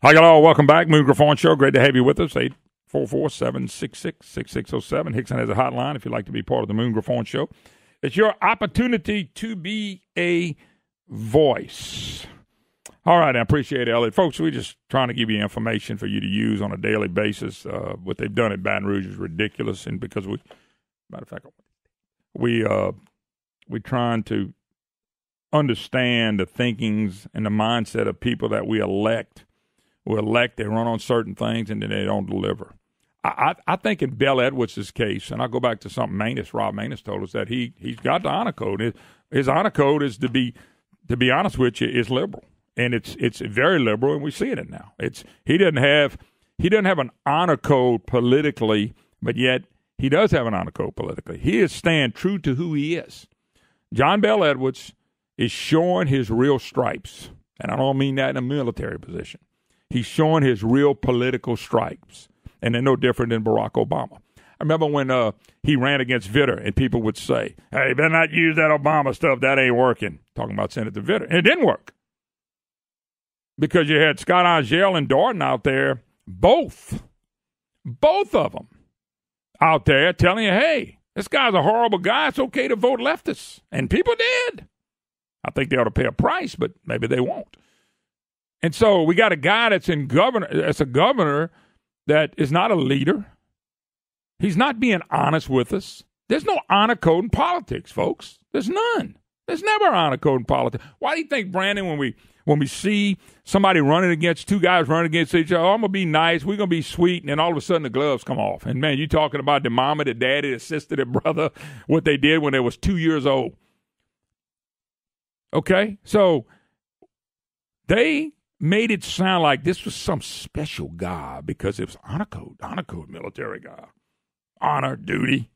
Hi, y'all. Welcome back. Moon Griffon Show. Great to have you with us. 844-766-6607. Hickson has a hotline if you'd like to be part of the Moon Griffon Show. It's your opportunity to be a voice. All right. I appreciate it, Elliot. Folks, we're just trying to give you information for you to use on a daily basis. What they've done at Baton Rouge is ridiculous. And because matter of fact, we're trying to understand the thinkings and the mindset of people that we elect. They run on certain things, and then they don't deliver. I think in Bill Edwards' case, and I'll go back to something Rob Manus told us, that he's got the honor code. His honor code is, to be honest with you, is liberal. And it's very liberal, and we see it now. He doesn't have an honor code politically, but yet he does have an honor code politically. He is staying true to who he is. John Bell Edwards is showing his real stripes, and I don't mean that in a military position. He's showing his real political stripes, and they're no different than Barack Obama. I remember when he ran against Vitter, and people would say, hey, you better not use that Obama stuff. That ain't working. Talking about Senator Vitter. And it didn't work because you had Scott Angel and Dorton out there, both of them out there telling you, hey, this guy's a horrible guy. It's okay to vote leftists. And people did. I think they ought to pay a price, but maybe they won't. And so we got a guy that's a governor that is not a leader. He's not being honest with us. There's no honor code in politics, folks. There's none. There's never an honor code in politics. Why do you think, Brandon, when we see somebody two guys running against each other, I'm going to be nice, we're going to be sweet, and then all of a sudden the gloves come off. And, man, you talking about the mama, the daddy, the sister, the brother, what they did when they was 2 years old. Okay? So they made it sound like this was some special guy because it was honor code military guy, honor, duty.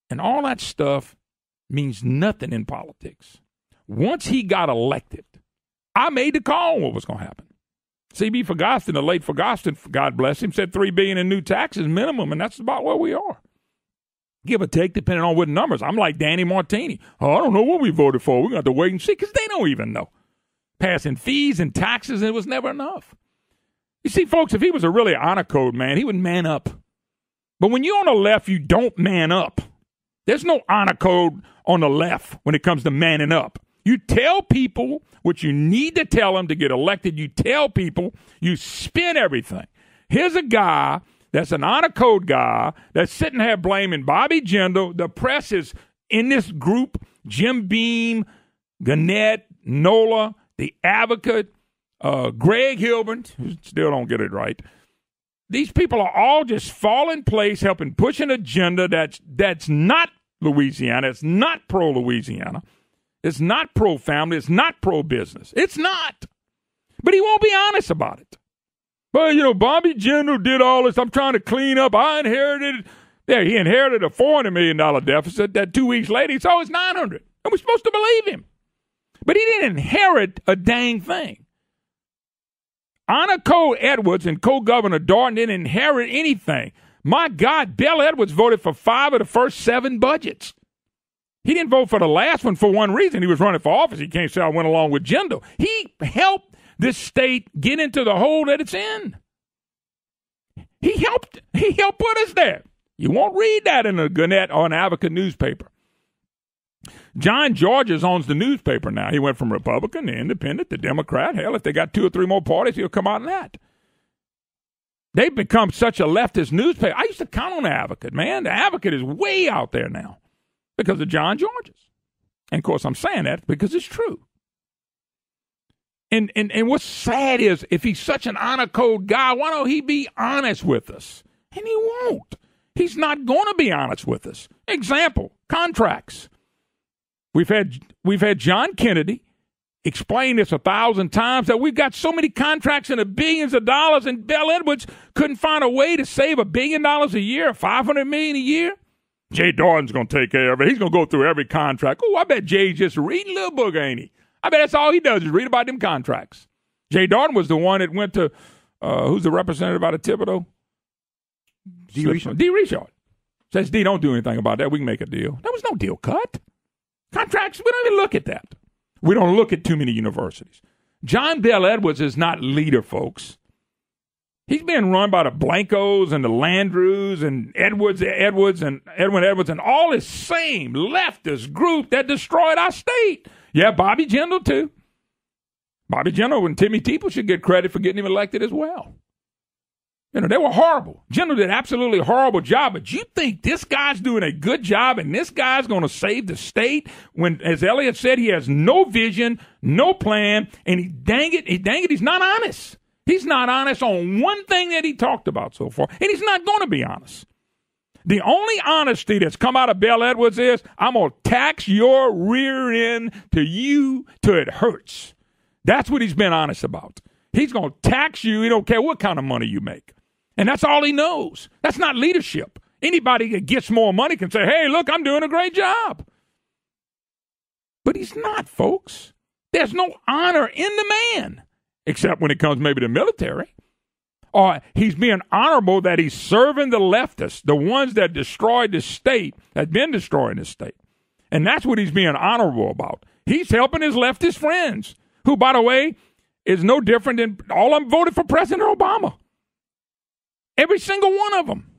And all that stuff means nothing in politics. Once he got elected, I made the call on what was going to happen. C.B. Ferguson, the late Ferguson, God bless him, said $3 billion in new taxes minimum, and that's about where we are. Give or take, depending on what numbers. I'm like Danny Martini. I don't know what we voted for. We're going to have to wait and see because they don't even know. Passing fees and taxes, and it was never enough. You see, folks, if he was a really honor code man, he would man up. But when you're on the left, you don't man up. There's no honor code on the left when it comes to manning up. You tell people what you need to tell them to get elected. You tell people, you spin everything. Here's a guy that's an honor code guy that's sitting here blaming Bobby Jindal. The press is in this group, Jim Beam, Gannett, Nola, the Advocate, Greg Hilbert, who still don't get it right. These people are all just fall in place, helping push an agenda that's not Louisiana. It's not pro-Louisiana. It's not pro-family. It's not pro-business. It's not. But he won't be honest about it. Well, Bobby Jindal did all this. I'm trying to clean up. I inherited. Yeah, he inherited a $400 million deficit that 2 weeks later he saw it's $900. And we're supposed to believe him. But he didn't inherit a dang thing. Honor Code Edwards and co-governor Dorton didn't inherit anything. My God, Bell Edwards voted for 5 of the first 7 budgets. He didn't vote for the last one for one reason. He was running for office. He can't say I went along with Jindal. He helped this state get into the hole that it's in. He helped put us there. You won't read that in a Gannett or an Advocate newspaper. John Georges owns the newspaper now. He went from Republican to Independent to Democrat. Hell, if they got 2 or 3 more parties, he'll come out in that. They've become such a leftist newspaper. I used to count on the Advocate, man. The Advocate is way out there now because of John Georges. And, of course, I'm saying that because it's true. And what's sad is if he's such an honor code guy, why don't he be honest with us? And he won't. He's not going to be honest with us. Example, contracts. We've had John Kennedy explain this 1,000 times that we've got so many contracts in the billions of dollars, and Bell Edwards couldn't find a way to save $1 billion a year, $500 million a year. Jay Dorton's going to take care of it. He's going to go through every contract. Oh, I bet Jay's just reading a little book, ain't he? I bet that's all he does is read about them contracts. Jay Dorton was the one that went to who's the representative out of Thibodeau? D. Richard. Says, D, don't do anything about that. We can make a deal. There was no deal cut. Contracts, we don't even look at that. We don't look at too many universities. John Bell Edwards is not leader, folks. He's being run by the Blancos and the Landrews and Edwin Edwards and all this same leftist group that destroyed our state. Yeah, Bobby Jindal, too. Bobby Jindal and Timmy Teeple should get credit for getting him elected as well. You know, they were horrible. Jindal did absolutely a horrible job, but you think this guy's doing a good job and this guy's going to save the state when, as Elliott said, he has no vision, no plan, and he's not honest. He's not honest on one thing that he talked about so far, and he's not going to be honest. The only honesty that's come out of Bell Edwards is, I'm going to tax your rear end to you till it hurts. That's what he's been honest about. He's going to tax you. He don't care what kind of money you make. And that's all he knows. That's not leadership. Anybody that gets more money can say, hey, look, I'm doing a great job. But he's not, folks. There's no honor in the man. Except when it comes maybe to military. Or he's being honorable that he's serving the leftists, the ones that destroyed the state, that been destroying the state. And that's what he's being honorable about. He's helping his leftist friends, who, by the way, is no different than all of them voted for President Obama. Every single one of them.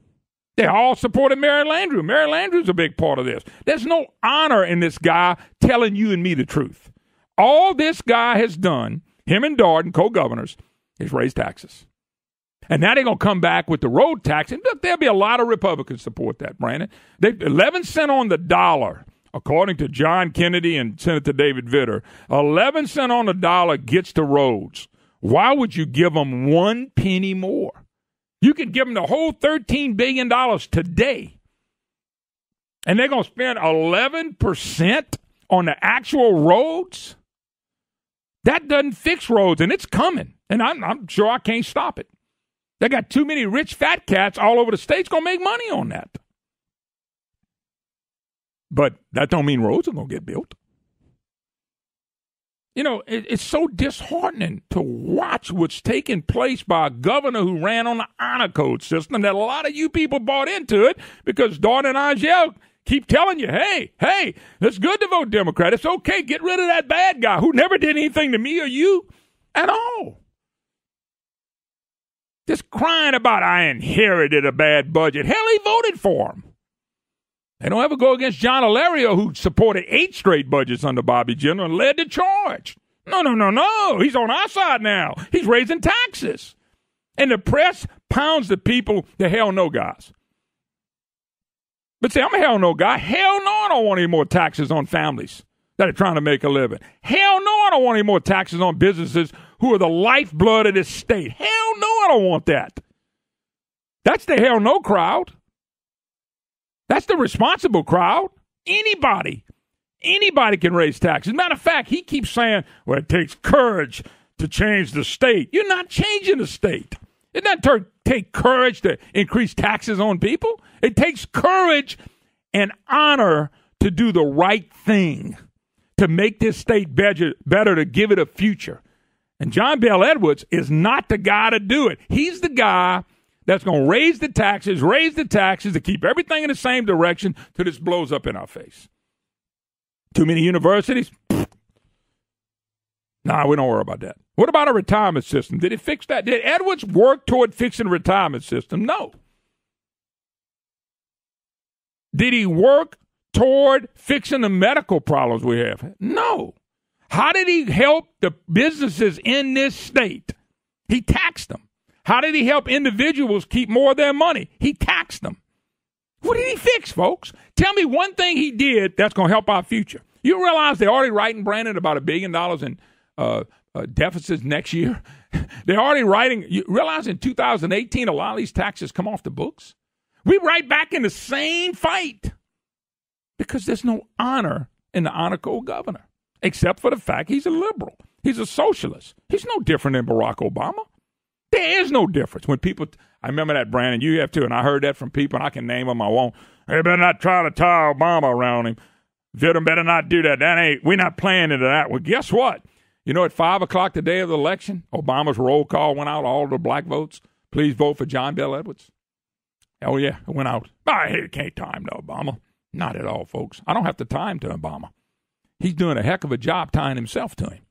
They all supported Mary Landrieu. Mary Landrieu's a big part of this. There's no honor in this guy telling you and me the truth. All this guy has done, him and Darden, co-governors, is raise taxes. And now they're going to come back with the road tax. And look, there'll be a lot of Republicans support that, Brandon. 11 cents on the dollar, according to John Kennedy and Senator David Vitter. 11 cents on the dollar gets to roads. Why would you give them 1 penny more? You could give them the whole $13 billion today. And they're going to spend 11% on the actual roads? That doesn't fix roads, and it's coming. And I'm sure I can't stop it. They got too many rich fat cats all over the state's going to make money on that. But that don't mean roads are going to get built. You know, it's so disheartening to watch what's taking place by a governor who ran on the honor code system that a lot of you people bought into it because Dawn and Angel keep telling you, hey, it's good to vote Democrat. It's okay. Get rid of that bad guy who never did anything to me or you at all. Just crying about, I inherited a bad budget. Hell, he voted for him. They don't ever go against John Alario, who supported 8 straight budgets under Bobby Jindal and led the charge. No. He's on our side now. He's raising taxes. And the press pounds the people, the hell no guys. But say, I'm a hell no guy. Hell no, I don't want any more taxes on families that are trying to make a living. Hell no, I don't want any more taxes on businesses who are the lifeblood of this state. Hell no, I don't want that. That's the hell no crowd. That's the responsible crowd. Anybody can raise taxes. Matter of fact, he keeps saying, well, it takes courage to change the state. You're not changing the state. It doesn't take courage to increase taxes on people. It takes courage and honor to do the right thing, to make this state better, to give it a future. And John Bell Edwards is not the guy to do it. He's the guy that's going to raise the taxes to keep everything in the same direction till this blows up in our face. Too many universities? Nah, we don't worry about that. What about a retirement system? Did it fix that? Did Edwards work toward fixing a retirement system? No. Did he work toward fixing the medical problems we have? No. How did he help the businesses in this state? He taxed them. How did he help individuals keep more of their money? He taxed them. What did he fix, folks? Tell me one thing he did that's going to help our future. You realize they're already writing, Brandon, about $1 billion in deficits next year? They're already writing. You realize in 2018, a lot of these taxes come off the books? We're right back in the same fight because there's no honor in the honor code governor, except for the fact he's a liberal. He's a socialist. He's no different than Barack Obama. There is no difference. When people, I remember that, Brandon, you have too, and I heard that from people, and I can name them, I won't. They better not try to tie Obama around him. Vidim better not do that. We're not playing into that. Well, guess what? You know, at 5 o'clock the day of the election, Obama's roll call went out, all the black votes. Please vote for John Bell Edwards. Oh, yeah, it went out. I can't time to Obama. Not at all, folks. I don't have to time to Obama. He's doing a heck of a job tying himself to him.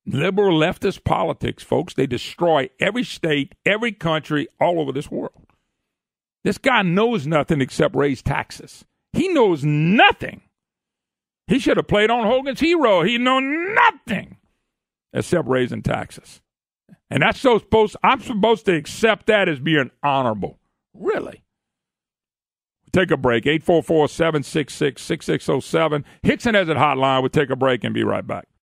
Liberal leftist politics, folks, they destroy every state, every country, all over this world. This guy knows nothing except raise taxes. He knows nothing. He should have played on Hogan's Hero. He knows nothing except raising taxes. And I'm supposed to accept that as being honorable. Really? Take a break. 844-766-6607. Hickson has a hotline. We'll take a break and be right back.